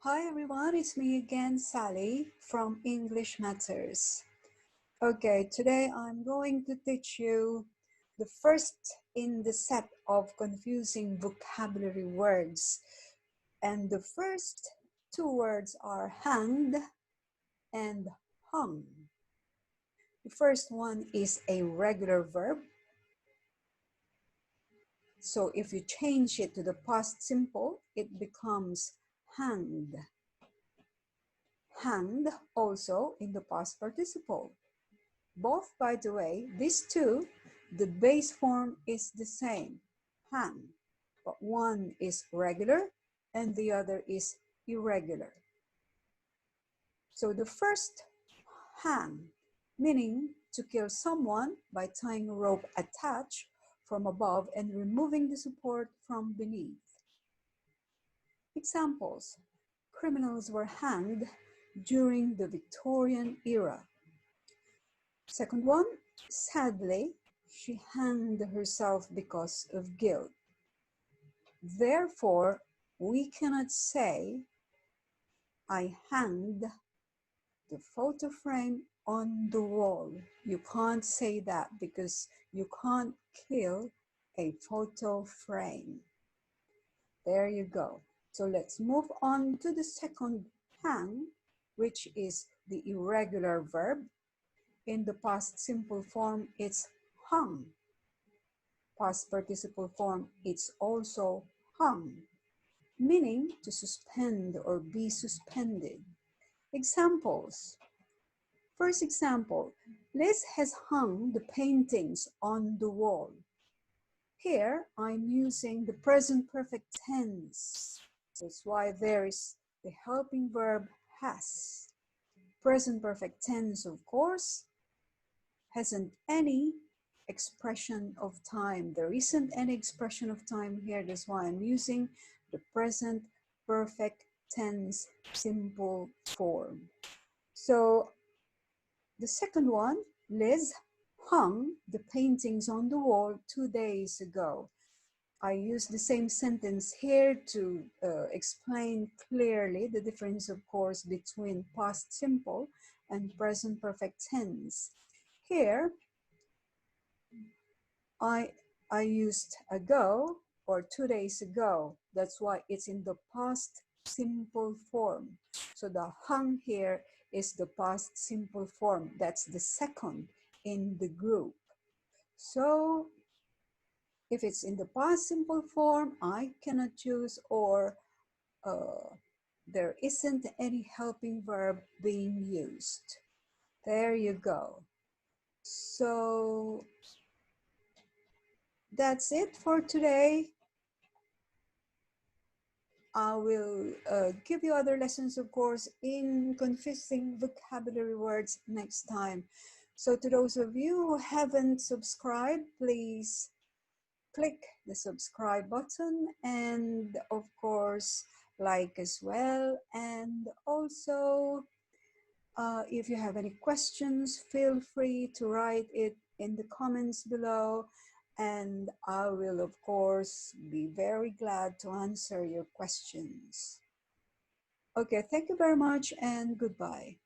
Hi everyone, it's me again, Sally from English Matters. Okay, today I'm going to teach you the first in the set of confusing vocabulary words. And the first two words are hanged and hung. The first one is a regular verb. So if you change it to the past simple, it becomes hanged. Hanged also in the past participle. Both, by the way, these two, the base form is the same, hang, but one is regular and the other is irregular. So the first, hang, meaning to kill someone by tying a rope attached from above and removing the support from beneath. Examples: criminals were hanged during the Victorian era. Second one, sadly, she hanged herself because of guilt. Therefore, we cannot say, I hanged the photo frame on the wall. You can't say that because you can't kill a photo frame. There you go. So let's move on to the second hang, which is the irregular verb. In the past simple form, it's hung. Past participle form, it's also hung, meaning to suspend or be suspended. Examples. First example, Liz has hung the paintings on the wall. Here, I'm using the present perfect tense. That's why there is the helping verb has. Present perfect tense, of course, hasn't any expression of time. There isn't any expression of time here. That's why I'm using the present perfect tense simple form. So the second one, Liz hung the paintings on the wall 2 days ago. I use the same sentence here to explain clearly the difference, of course, between past simple and present perfect tense. Here, I used ago or 2 days ago. That's why it's in the past simple form. So the hung here is the past simple form. That's the second in the group. So if it's in the past simple form, I cannot choose or there isn't any helping verb being used. There you go. So that's it for today. I will give you other lessons, of course, in confusing vocabulary words next time. So to those of you who haven't subscribed, please click the subscribe button and of course like as well. And also if you have any questions, feel free to write it in the comments below, and I will, of course, be very glad to answer your questions. Okay, thank you very much and goodbye.